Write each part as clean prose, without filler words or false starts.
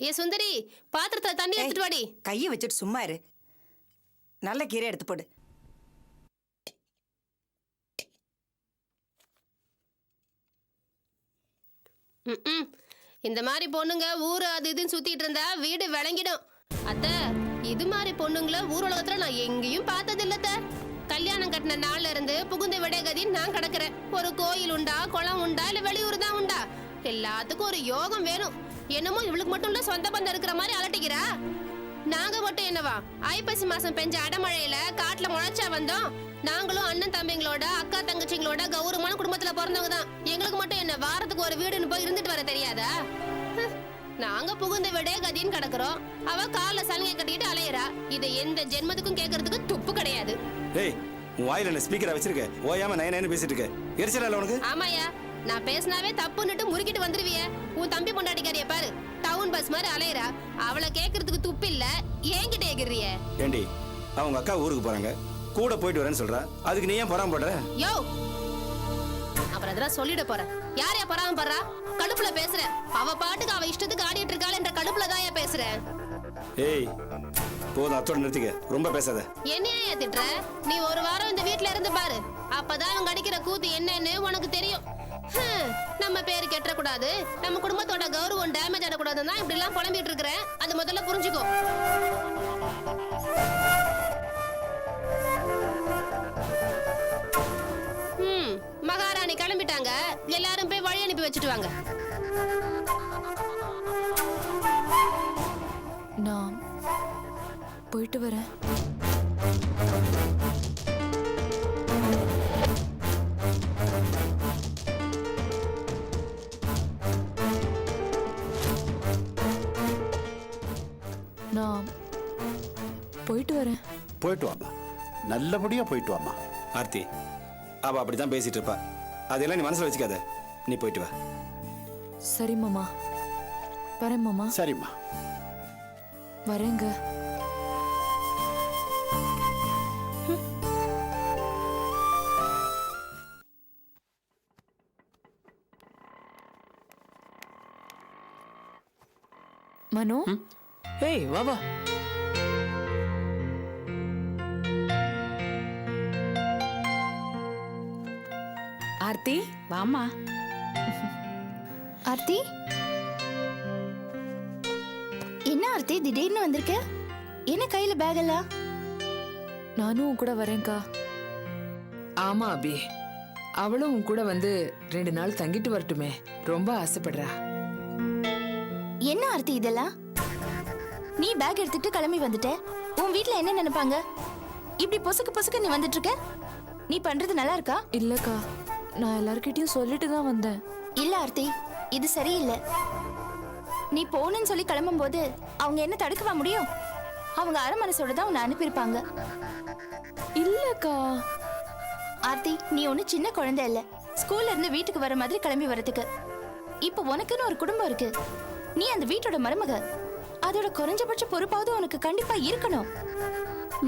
ஏ சுந்தரி, பாத்திரத்துல தண்ணி எடுத்துட்டு வாடி. கையை வச்சுட்டு சும்மா இரு. நல்ல கீரை எடுத்து போடு. இந்த மாதிரி பொண்ணுங்க ஊரு அது இதுன்னு சுத்திட்டு இருந்தா வீடு விளங்கிடும். அத்த, இது மாதிரி பொண்ணுங்கள ஊருலகத்துல நான் எங்கேயும் பார்த்தது இல்லத்த. கல்யாணம் கட்டின நாள்ல இருந்து புகுந்த விடைகதின்னு நான் கிடக்குறேன். ஒரு கோயில் உண்டா, குளம் உண்டா, இல்ல வெளியூர் தான் உண்டா? எல்லாத்துக்கும் ஒரு யோகம் வேணும். என்னமோ இவளுக்கு மட்டும் இல்ல சொந்த பந்தம் இருக்கிற மாதிரி அலட்டிக்கிறா. நாங்க மட்டும் என்னவா, ஐப்பசி மாசம் பெஞ்ச அடமழையில காட்டுல முளைச்சா வந்தோம். நாங்களும் அண்ணன் தம்பிங்களோட அக்கா தங்கச்சிங்களோட கௌரவமான குடும்பத்துல பிறந்தவங்க தான். எங்களுக்கு மட்டும் என்ன வாரத்துக்கு ஒரு வீடுன்னு போய் இருந்துட்டு வர தெரியாதா? நாங்க புகுந்த விட கதின்னு கிடக்குறோம். அவ கால சலங்கை கட்டிட்டு அலையறா. இதை எந்த ஜென்மத்துக்கும் கேட்கறதுக்கு துப்பு கிடையாது. ஏய், உன் வாயில என்ன ஸ்பீக்கரா வச்சிருக்க? ஓயாம நைனு பேசிட்டு இருக்க. எரிச்சலா உனக்கு? ஆமாயா, நான் பேசினாவே தப்புன்னுட்டு முறுக்கிட்டு வந்துருவிய. உன் தம்பி பொண்டாட்டிக்காரிய பாரு, டவுன் பஸ் மாதிரி அலையறா. அவளை கேட்கறதுக்கு துப்பு இல்ல, என்கிட்ட ஏகிறிய. ஏண்டி, அவங்க அக்கா ஊருக்கு போறாங்க, கூட போயிட்டு வரேன்னு சொல்றா. அதுக்கு நீ ஏன் பொறாமப்படுற? யோ, அப்புறம் அதெல்லாம் சொல்லிட போறேன். யாரையா பொறாமப்படுறா? கடுப்புல பேசுற. அவ பாட்டுக்கு அவ இஷ்டத்துக்கு ஆடிட்டு இருக்காள் என்ற கடுப்புல தான் பேசுறேன். ஏய், போதும், அத்தோட நிறுத்திக்க. ரொம்ப பேசாத. என்னையா திட்டுற? நீ ஒரு வாரம் இந்த வீட்ல இருந்து பாரு. அப்பதான் அவங்க அடிக்கிற கூத்து என்னன்னு உனக்கு தெரியும். நம்ம பேரு கெட்ட கூடாது, நம்ம குடும்பத்தோட கௌரவம் டேமேஜ் ஆடக்கூடாதுன்னா இப்படி எல்லாம் புலம்பிட்டு இருக்கிறேன். அது முதல்ல புரிஞ்சுக்கோ. மகாராணி கிளம்பிட்டாங்க. எல்லாரும் போய் வழி அனுப்பி வச்சுட்டு வாங்க. நான் போயிட்டு வரேன். நான் போயிட்டு வரேன். போயிட்டு வாமா, நல்லபடியா போயிட்டு வாமா. ஆர்த்தி, அவ அப்படிதான் பேசிட்டு இருப்பா. அதெல்லாம் நீ மனசுல வச்சுக்காத. நீ போயிட்டு வா. சரி மாமா, வரேன் மாமா. சரிம்மா, வரேங்க. மனோ, ஏய் வா வா. ஆர்த்தி வாமா. ஆர்த்தி, என்ன ஆர்த்தி திடீர்னு வந்திருக்க? என்ன கையில பேக் எல்லாம்? நானும் உன் கூட வரேன்க்கா. ஆமா அபி, அவளும் உன் கூட வந்து 2 நாள் தங்கிட்டு வரட்டுமே, ரொம்ப ஆசைப்படுறா. என்ன ஆர்த்தி இதெல்லாம்? நீ பேக் எடுத்துட்டு கிளம்பி வந்துட்ட. உன் வீட்ல என்ன நினைப்பாங்க? இப்படி பொசுக்கு பொசுக்கு நீ வந்துட்டு இருக்க. நீ பண்றது நல்லா இருக்கா? இல்லக்கா, நான் எல்லார்கிட்டயும் சொல்லிட்டு தான் வந்தேன். இல்ல ஆர்த்தி, இது சரியில்லை. நீ போகணும்னு சொல்லி கிளம்பும் போது அவங்க என்ன தடுக்கவா முடியும்? அவங்க அரை மனசோட தான் உன்னை அனுப்பியிருப்பாங்க. இல்லக்கா ஆர்த்தி, நீ ஒண்ணு சின்ன குழந்தை இல்ல. ஸ்கூல்ல இருந்து வீட்டுக்கு வர மாதிரி கிளம்பி வரதுக்கு. இப்ப உனக்குன்னு ஒரு குடும்பம் இருக்கு. நீ அந்த வீட்டோட மருமக. அதோட குறைஞ்சபட்ச பொறுப்பாவது உனக்கு கண்டிப்பா இருக்கணும்.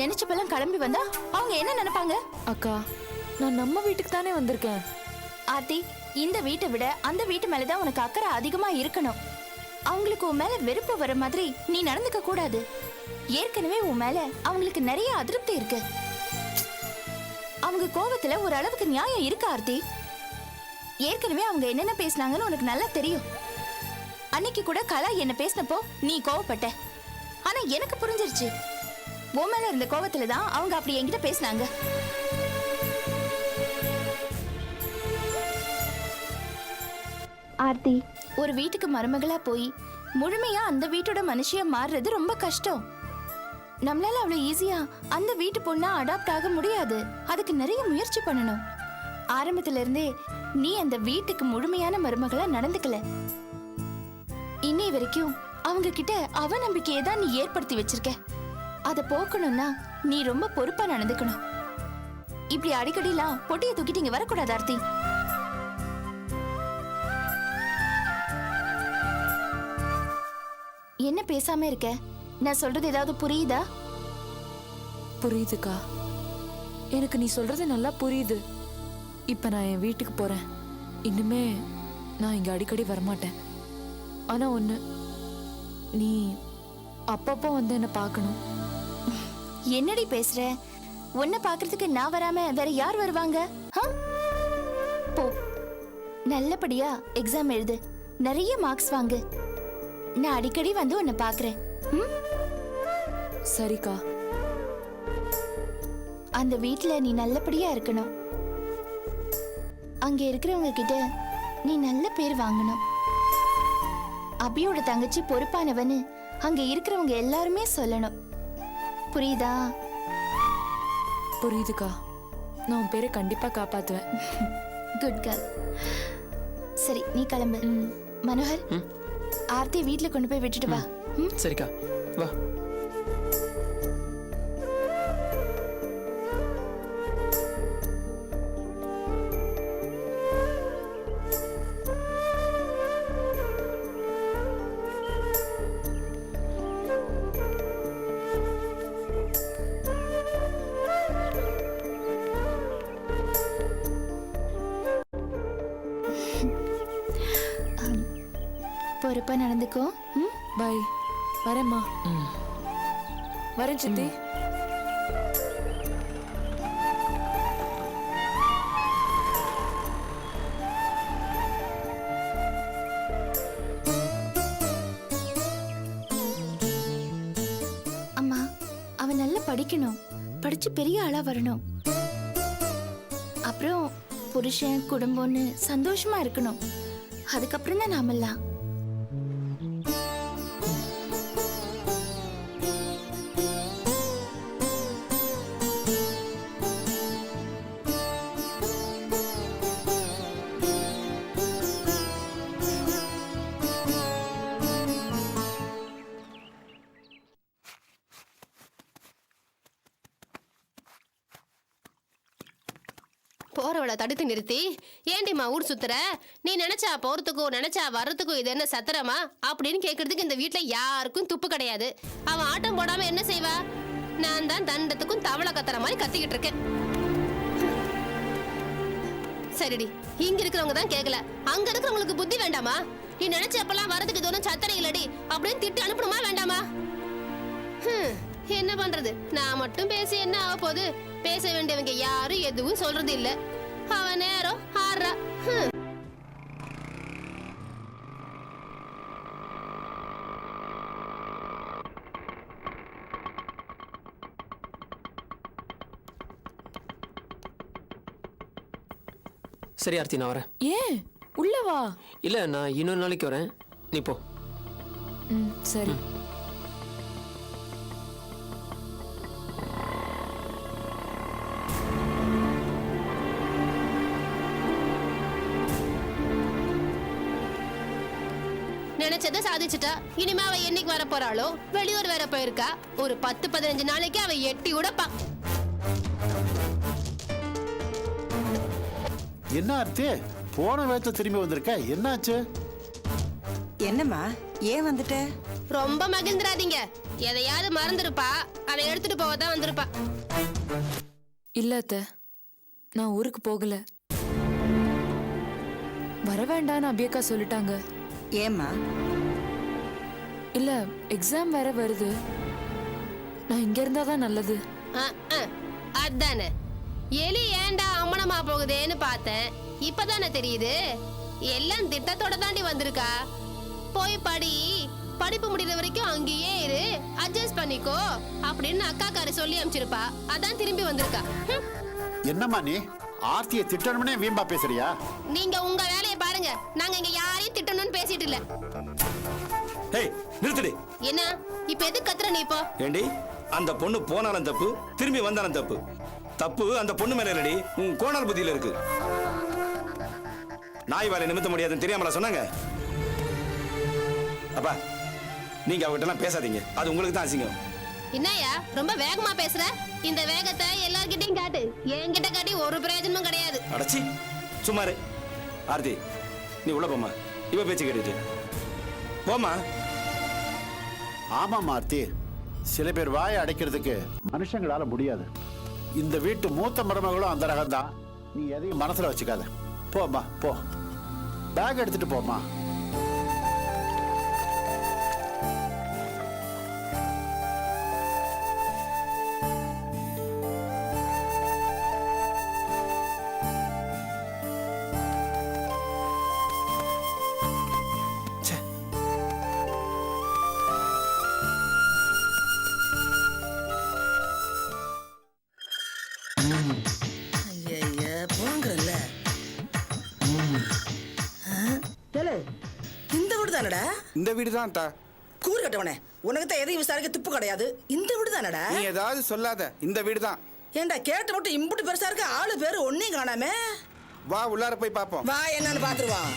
நினைச்சப்பெல்லாம் கிளம்பி வந்தா அவங்க என்ன நினைப்பாங்க? அக்கா, நான் நம்ம வீட்டுக்கு தானே வந்திருக்கேன். ஆர்த்தி, இந்த வீட்டை விட அந்த வீட்டு மேலதான் உனக்கு அக்கறை அதிகமா இருக்கணும். அவங்களுக்கு உன் மேல வெறுப்பு வர மாதிரி நீ நடந்துக்க கூடாது. ஏற்கனவே உன் மேல அவங்களுக்கு நிறைய அதிருப்தி இருக்கு. அவங்க கோபத்துல ஒரு அளவுக்கு நியாயம் இருக்கு ஆர்த்தி. ஏற்கனவே அவங்க என்னென்ன பேசினாங்கன்னு உனக்கு நல்லா தெரியும். அன்னைக்கு கூட கலா என்ன பேசினப்போ நீ கோவப்பட்ட. ஆனா எனக்கு புரிஞ்சிருச்சு, உன் மேல இருந்த கோவத்துல தான் அவங்க அப்படி என்கிட்ட பேசினாங்க. ஆர்த்தி, ஒரு வீட்டுக்கு மருமகளா போய் முழுமையா அந்த வீட்டோட மனுஷியா மாறுறது ரொம்ப கஷ்டம். நம்மளால அவ்வளவு ஈஸியா அந்த வீட்டு பொண்ணா அடாப்ட் ஆக முடியாது. அதுக்கு நிறைய முயற்சி பண்ணணும். ஆரம்பத்துல இருந்தே நீ அந்த வீட்டுக்கு முழுமையான மருமகளா நடந்துக்கல. இன்னை வரைக்கும் அவங்க கிட்ட அவநம்பிக்கையை தான் நீ ஏற்படுத்தி வச்சிருக்க. அதை போக்கணும்னா நீ ரொம்ப பொறுப்பா நடந்துக்கணும். இப்படி அடிக்கடிலாம் பொட்டியை தூக்கிட்டு இங்க வரக்கூடாது ஆர்த்தி. என்ன பேசாம இருக்க? நான் சொல்றது ஏதாவது புரியுதா? புரியுதுக்கா, எனக்கு நீ சொல்றது நல்லா புரியுது. இப்ப நான் என் வீட்டுக்கு போறேன். இனிமே நான் இங்க அடிக்கடி வரமாட்டேன். ஆனா ஒண்ணு, நீ அப்பப்போ வந்து என்ன பார்க்கணும். என்னடி பேசுற? உன்னை பார்க்கறதுக்கு நான் வராம வேற யார் வருவாங்க? ஆ? போ, நல்லபடியா எக்ஸாம் எழுது, நிறைய மார்க்ஸ் வாங்கு. நான் அடிக்கடி வந்து உன்னை பார்க்கறேன். ம்? சரிக்கா. அந்த வீட்ல நீ நல்லபடியா இருக்கணும். அங்க இருக்கிறவங்க கிட்ட நீ நல்ல பேர் வாங்கணும். அபியோட தங்கச்சி பொறுப்பானவன்னு அங்க இருக்கிறவங்க எல்லாருமே சொல்லணும். புரியுதா? புரியுதுக்கா. நான் உன் பேரை கண்டிப்பா காப்பாத்துவேன். Good girl. சரி, நீ கிளம்பு. மனோகர், ஆர்த்தி வீட்ல கொண்டு போய் விட்டுட்டு வா. ம்? சரிக்கா, வா. பொறுப்பா நடந்துக்கோ. ம்? பை. வரேம்மா. வரேன் சித்தி. அம்மா, அவன் நல்லா படிக்கணும், படிச்சு பெரிய ஆளா வரணும். அப்புறம் புருஷன் குடும்பம்னு சந்தோஷமா இருக்கணும். அதுக்கப்புறம் தான் நாமெல்லாம். போறவளை தடுத்து நிறுத்தி, ஏண்டிம்மா ஊர் சுத்துற? நீ நினைச்சா போறதுக்கும் நினைச்சா வர்றதுக்கும் இது என்ன சத்திரமா அப்படின்னு கேட்கறதுக்கு இந்த வீட்டுல யாருக்கும் துப்பு கிடையாது. அவன் ஆட்டம் போடாம என்ன செய்வா? நான் தான் தண்டத்துக்கும் தவளை கத்துற மாதிரி கத்திக்கிட்டு இருக்கேன். சரிடி, இங்க இருக்கிறவங்க தான் கேட்கல, அங்க இருக்கிறவங்களுக்கு புத்தி வேண்டாமா? நீ நினைச்ச அப்பெல்லாம் வரதுக்கு இது ஒன்றும் சத்திரம் இல்லடி அப்படின்னு திட்டு அனுப்பணுமா வேண்டாமா? என்ன பண்றது? நான் மட்டும் பேசி என்ன ஆக போகுது? பேச வேண்டியவங்க யாரும் எதுவும் சொல்றது இல்ல. அவன் நேரம் ஆடுறா. சரி ஆர்த்தி, நான் வரேன். ஏன் உள்ள வா. இல்லை, நான் இன்னொரு நாளைக்கு வரேன், நீ போ. சரி. நினைச்சதை சாதிச்சுட்டா. இனிமே அவ என்னைக்கு வர போறாளோ? வெளியூர் வேற போயிருக்கா. ஒரு 10-15 நாளைக்கு அவ எட்டி உடப்பா. என்ன ஆர்த்தி, போன வேகத்துல திரும்பி வந்திருக்க, என்னாச்சு? என்னம்மா, ஏன் வந்துட்ட? ரொம்ப மகிழ்ந்துராதீங்க. எதையாவது மறந்துருப்பா. அதை எடுத்துட்டு போவதான் வந்திருப்பா. இல்ல அத்தை, நான் ஊருக்கு போகல. வர வேண்டான்னு அபியக்கா சொல்லிட்டாங்க. ஏம்மா? இல்ல, எக்ஸாம் வேற வருது. நான் இங்க இருந்தாதான் நல்லது. அதானே, எலி ஏண்டா அம்மனமா போகுதேன்னு பார்த்தேன். இப்பதானே தெரியுது. எல்லாம் திட்டத்தோட தாண்டி வந்திருக்கா. போய் படி, படிப்பு முடிகிற வரைக்கும் அங்கேயே இரு, அட்ஜஸ்ட் பண்ணிக்கோ அப்படின்னு அக்காக்காரி சொல்லி அனுப்பிச்சிருப்பா. அதான் திரும்பி வந்திருக்கா. என்னம்மா நீ ஆர்த்தியை திட்டணும்னே வீம்பா பேசுறியா? நீங்க உங்க வேலையை பாருங்க. நாங்க இங்க யாரையும் திட்டணும்னு பேசிட்டு இல்ல. ஏய், நிறுத்துடி. என்ன இப்ப எது கத்துற நீ இப்போ? ஏண்டி, அந்த பொண்ணு போனாலும் தப்பு, திரும்பி வந்தாலும் தப்பு. தப்பு அந்த பொண்ணு மேல இல்லடி, உன் கோணல் புத்தியில இருக்கு. நாய் வேலை நிமித்த முடியாதுன்னு தெரியாமலா சொன்னாங்க? அப்பா, நீங்க அவகிட்ட எல்லாம் பேசாதீங்க, அது உங்களுக்கு தான் அசிங்கம். என்னையா ரொம்ப வேகமா பேசுற? இந்த வேகத்தை எல்லார்கிட்டயும் காட்டு. என்கிட்ட காட்டி ஒரு பிரயோஜனமும் கிடையாது. அடச்சி, சும்மாரு. ஆர்த்தி, நீ உள்ள போமா. இவ பேச்சு கேட்டுட்டு போமா. ஆமாம் ஆர்த்தி, சில பேர் வாயை அடைக்கிறதுக்கு மனுஷங்களால முடியாது. இந்த வீட்டு மூத்த மருமகளும் அந்த ரகம்தான். நீ எதையும் மனசுல வச்சுக்காத. போம்மா, போ. பேக் எடுத்துட்டு போமா. ஏலே இந்த வீடு தானடா? இந்த வீடு தான் அத்தா. கூறு கட்டவனே, உனக்கு தான் எதையும் விசாரிக்க துப்பு கிடையாது. இந்த வீடு தானடா? நீ ஏதாவது சொல்லாத, இந்த வீடு தான். ஏண்டா கேட்ட மட்டும் இம்புட்டு பெருசா இருக்க, ஆளு பேரு ஒன்னையும் காணாமே. வா உள்ளார போய் பாப்போம். வா என்னன்னு பாத்துருவான்.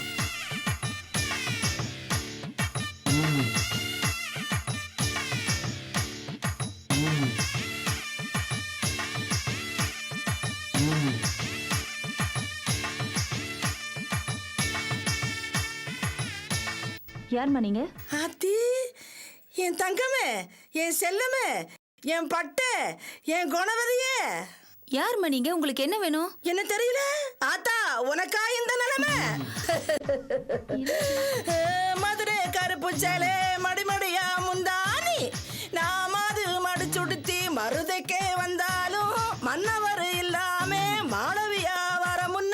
யார்மா நீங்க? ஆத்தி, என் தங்கமே, என் செல்லமே, என் பட்டை, என் குணவதியே. யார்மா நீங்க? உங்களுக்கு என்ன வேணும்? என்ன தெரியல ஆத்தா, உனக்கா இந்த நிலைமை? மதுரை கருப்பு சேலை மடிமடியா முந்தானி, நான் மது மடிச்சுடுத்தி மருதைக்கே வந்தாலும் மன்னவர் இல்லாம மாளவியா வர முன்ன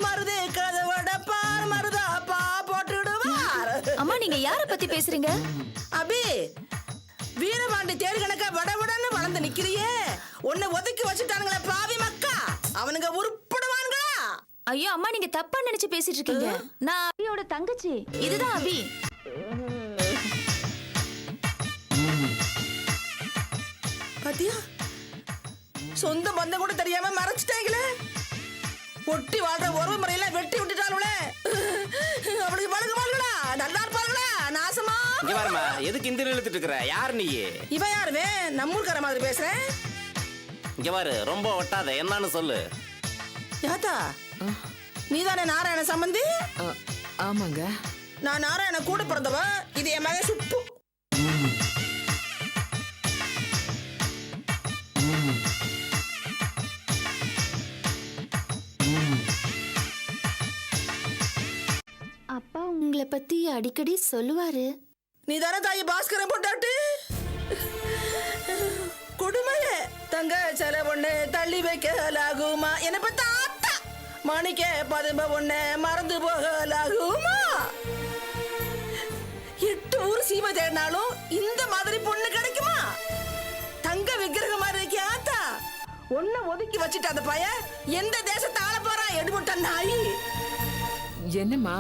மருதை கதவட பார் மருதாப்பா போட்டுடுவார். அம்மா நீங்க யார பத்தி பேசுறீங்க? அபி, வீரபாண்டி தேடி கணக்கா வடவடன்னு வளர்ந்து நிக்கிறியே, உன்னை ஒதுக்கி வச்சுட்டானுங்களே பாவி மக்கா, அவனுங்க உருப்படுவானுங்களா? ஐயோ அம்மா நீங்க தப்பா நினைச்சு பேசிட்டு இருக்கீங்க. நான் அபியோட தங்கச்சி. இதுதான் அபி. பாத்தியா, சொந்த பந்தம் கூட தெரியாம மறைச்சிட்டாங்களே. ஒட்டி வாழ்ற உறவு முறையெல்லாம் வெட்டி விட்டுட்டானுங்களே. அவளுக்கு பழகுவாங்களா? நல்லா இருப்பாங்களா? நாசமா இங்க வரமா, எதுக்கு இந்த இழுத்துட்டு இருக்கிற? யார் நீ? இவ யாருவே? நம்மூர்கார மாதிரி பேசுறேன். இங்க பாரு, ரொம்ப ஒட்டாத, என்னன்னு சொல்லு. யாத்தா, நீதானே நாராயண சம்பந்தி? ஆமாங்க. நான் நாராயண கூட பிறந்தவ. இது என் மகன் சுப்பு. அப்பா உங்களை பத்தி அடிக்கடி சொல்லுவாரு. நீ தானே தாயி பாஸ்கரன் போட்டாட்டு? கொடுமையே, தங்க சில ஒண்ணு தள்ளி வைக்கலாகுமா? என்ன பத்த ஆத்தா, மணிக்க பதும்ப ஒண்ணு மறந்து போகலாகுமா? 8 ஊர் சீமை தேடினாலும் இந்த மாதிரி பொண்ணு கிடைக்குமா? தங்க விக்கிரகம் மாதிரி இருக்கியா ஆத்தா? ஒன்ன ஒதுக்கி வச்சுட்டு அந்த பையன் எந்த தேசத்தை ஆள போறான்? எடுபட்ட நாயி. என்னம்மா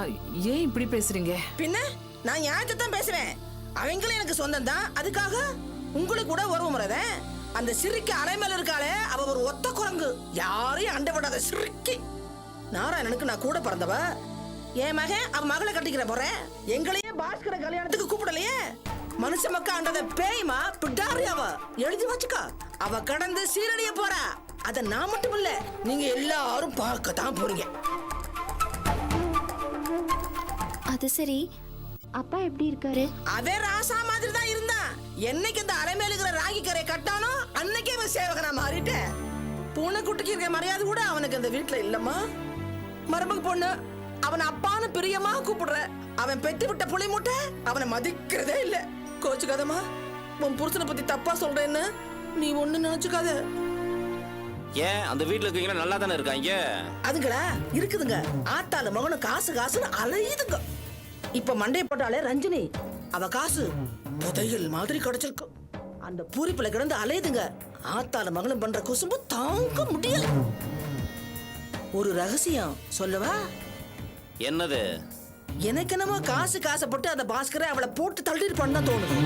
ஏன் இப்படி பேசுறீங்க? பின்ன நான் நியாயத்தை தான் பேசுவேன். அவங்களும் எனக்கு சொந்தம் தான். அதுக்காக உங்களுக்கு கூட உறவு முறைதான். அந்த சிரிக்கு அலைமேல இருக்காளே, அவ ஒரு ஒத்த குரங்கு, யாரையும் அண்டை விடாத சிரிக்கி. நாராயணனுக்கு நான் கூட பிறந்தவ. என் மகன் அவன் மகளை கட்டிக்கிற போறேன். எங்களையே பாஸ்கர கல்யாணத்துக்கு கூப்பிடலையே. மனுஷ மக்கா அண்டத பேய்மா பிட்டாரி அவ. எழுதி வச்சுக்கா, அவ கடந்து சீரழிய போறா. அத நான் மட்டும் இல்ல, நீங்க எல்லாரும் பார்க்கத்தான் போறீங்க. அது சரி, அப்பா எப்படி இருக்காரு? அவன் ராசா மாதிரி தான் இருந்தான். என்னைக்கு இந்த அலைமேலுகிற ராகி கரை கட்டானோ அன்னைக்கே அவன் சேவகனா மாறிட்டேன். பூனை குட்டிக்கு இருக்க மரியாதை கூட அவனுக்கு அந்த வீட்டுல இல்லம்மா. மருமக பொண்ணு அவன் அப்பான்னு பிரியமா கூப்பிடுற. அவன் பெத்து விட்ட புளி மூட்டை அவனை மதிக்கிறதே இல்ல. கோச்சுக்காதம்மா, உன் புருஷனை பத்தி தப்பா சொல்றேன்னு நீ ஒண்ணு நினைச்சுக்காத. ஏன் அந்த வீட்டுல இருக்கீங்களா நல்லா தானே இருக்காங்க? அதுங்களா இருக்குதுங்க. ஆத்தால மகனும் காசு காசுன்னு அலையுதுங்க. இப்ப மண்டை போட்டாலே ரஞ்சினி, அவ காசு புதையல் மாதிரி கிடைச்சிருக்கு. அந்த பூரிப்புல கிடந்து அலையுதுங்க. ஆத்தால மகனும் பண்ற குசும்பு தாங்க முடியல. ஒரு ரகசியம் சொல்லவா? என்னது? எனக்கு என்னமோ காசு காசப்பட்டு அந்த பாஸ்கரை அவளை போட்டு தள்ளிருப்பான்னு தான் தோணுது.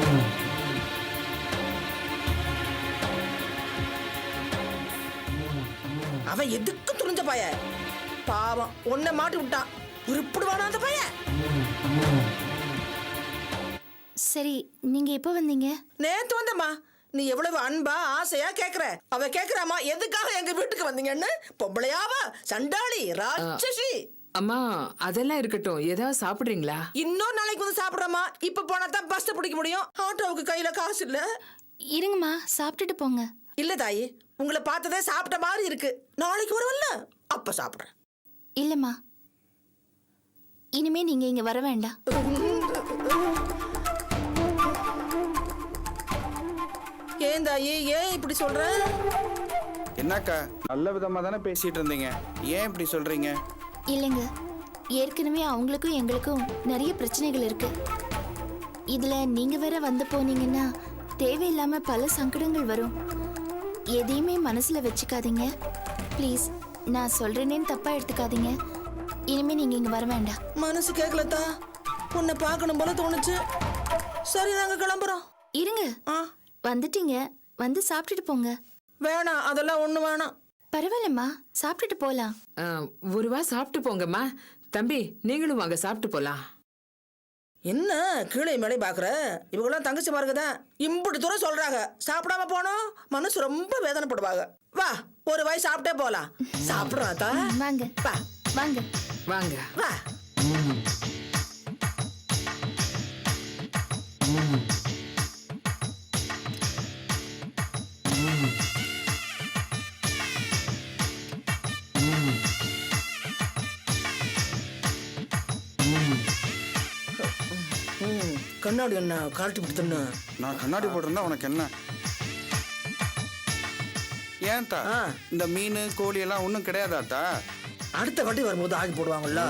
அவன் எதுக்கும் துணிஞ்ச பைய. பாவம், உன்னை மாட்டி விட்டான். உருப்பிடுவானா அந்த பையன்? சரி, நீங்க எப்ப வந்தீங்க? நேத்து வந்தம்மா. நீ எவ்வளவு அன்பா ஆசையா கேக்குற. அவ கேக்குறாமா, எதுக்காக எங்க வீட்டுக்கு வந்தீங்கன்னு. பொம்பளையாவா, சண்டாளி, ராட்சசி. அம்மா அதெல்லாம் இருக்கட்டும், ஏதாவது சாப்பிடுறீங்களா? இன்னொரு நாளைக்கு வந்து சாப்பிடுறமா. இப்ப போனா தான் பஸ் பிடிக்க முடியும். ஆட்டோவுக்கு கையில காசு இல்ல. இருங்கம்மா, சாப்பிட்டுட்டு போங்க. இல்ல தாயி, உங்களை பார்த்ததே சாப்பிட்ட மாதிரி இருக்கு. நாளைக்கு வருவல்ல, அப்ப சாப்பிடுறேன். இல்லம்மா, இனிமே நீங்க இங்க வர வேண்டாம். ஏன் தாயி, ஏன் இப்படி சொல்ற? என்னக்கா, நல்ல விதமா தானே பேசிட்டு இருந்தீங்க, ஏன் இப்படி சொல்றீங்க? இல்லைங்க, ஏற்கனவே அவங்களுக்கும் எங்களுக்கும் நிறைய பிரச்சனைகள் இருக்கு. இதுல நீங்க வேற வந்து போனீங்கன்னா தேவையில்லாம பல சங்கடங்கள் வரும். எதையுமே மனசுல வச்சுக்காதீங்க ப்ளீஸ். நான் சொல்றேனேன்னு தப்பா எடுத்துக்காதீங்க. இனிமே நீங்க இங்க வர வேண்டாம். மனசு கேட்கலத்தா, உன்னை பார்க்கணும் போல தோணுச்சு. சரி நாங்க கிளம்புறோம். இருங்க, ஆ வந்துட்டீங்க, வந்து சாப்பிட்டுட்டு போங்க. வேணாம், அதெல்லாம் ஒண்ணு வேணாம். பரவாயில்லம்மா, சாப்பிட்டுட்டு போலாம். ஒரு வா சாப்பிட்டு போங்கம்மா. தம்பி நீங்களும் வாங்க சாப்பிட்டு போலாம். என்ன கீழே மேலே பாக்குற? இவங்கெல்லாம் தங்கச்சி மார்க்குதான் இம்புட்டு தூரம் சொல்றாங்க. சாப்பிடாம போனோம் மனசு ரொம்ப வேதனைப்படுவாங்க. வா ஒரு வாய் சாப்பிட்டே போலாம். சாப்பிடுறாத்தா, வாங்க வா வாங்க. வாங்க. வா. கண்ணாடி என்ன கால்ட்டு கொடுத்தன்னு? நான் கண்ணாடி போட்டிருந்தா உனக்கு என்ன? ஏன்டா இந்த மீன் கோழி எல்லாம் ஒன்றும் கிடையாதாட்டா? அடுத்த வாட்டி வரும்போது ஆகி போடுவாங்கல்ல.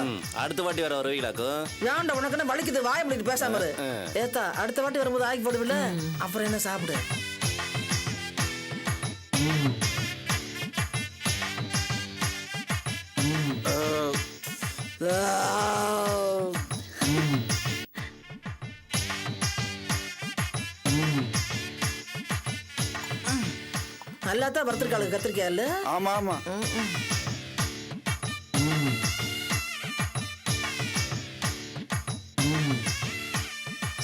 அடுத்த வாட்டி வர வருவீங்களாக்கும்? ஏன்டா உனக்கு என்ன வலிக்குது? வாய முடிட்டு பேசாம இரு. ஏத்தா அடுத்த வாட்டி வரும்போது ஆகி போடுவில்ல, அப்புறம் என்ன சாப்பிடு. நல்லாத்தான் வறுத்திருக்காளு கத்திரிக்காய் இல்ல? ஆமா ஆமா.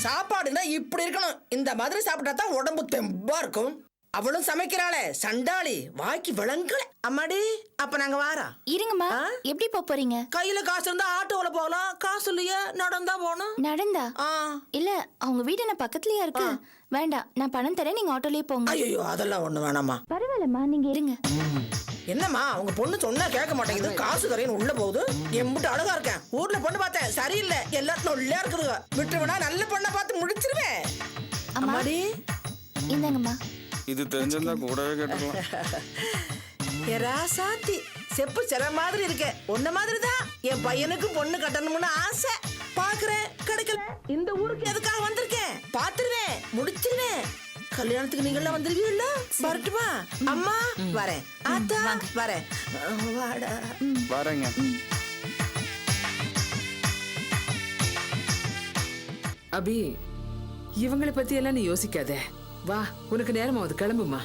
சாப்பாடுனா இப்படி இருக்கணும். இந்த மாதிரி சாப்பிட்டா தான் உடம்பு தெம்பா இருக்கும். அவளும் சமைக்கிறாளே சண்டாளி, வாய்க்கு விளங்கல. அம்மாடி, அப்ப நாங்க வாரா. இருங்கம்மா, எப்படி போறீங்க? கையில காசு இருந்தா ஆட்டோல போகலாம், காசு இல்லையா நடந்தா போகணும். நடந்தா? இல்ல, அவங்க வீடு என்ன பக்கத்துலயா இருக்கு. வேண்டாம், நான் பணம் தரேன், நீங்க ஆட்டோலயே போங்க. ஐயோ அதெல்லாம் ஒண்ணு வேணாமா. பரவாயில்லம்மா, நீங்க இருங்க. என்னம்மா உங்க பொண்ணு சொன்னா கேட்க மாட்டேங்குது. காசு தரேன்னு உள்ள போகுது. எம்பிட்டு அழகா இருக்கேன். ஊர்ல பொண்ணு பார்த்தேன், சரியில்லை. எல்லாத்தையும் உள்ளே இருக்குதுங்க. விட்டுருவனா நல்ல பொண்ணை பார்த்து முடிச்சிருவேன். அம்மாடி இந்தாங்கம்மா. இது தெரிஞ்சிருந்தா கூடவே கேட்டுக்கலாம். ராசாத்தி செப்பு சிற மாதிரி இருக்க. உன்ன மாதிரிதான் என் பையனுக்கு பொண்ணு கட்டணும்னு ஆசை. பாக்குறேன், கிடைக்கல. இந்த ஊருக்கு எதுக்காக வந்திருக்கேன்? பாத்துருவேன், முடிச்சிருவேன். கல்யாணத்துக்கு நீங்க எல்லாம் வந்துருவீங்கல்ல? வரட்டுமா? அம்மா வரேன், ஆத்தா வரேன். வாடா. வரேங்க. அபி, இவங்களை பத்தி எல்லாம் நீ யோசிக்காத. வா, உனக்கு நேரமாவது, கிளம்புமா.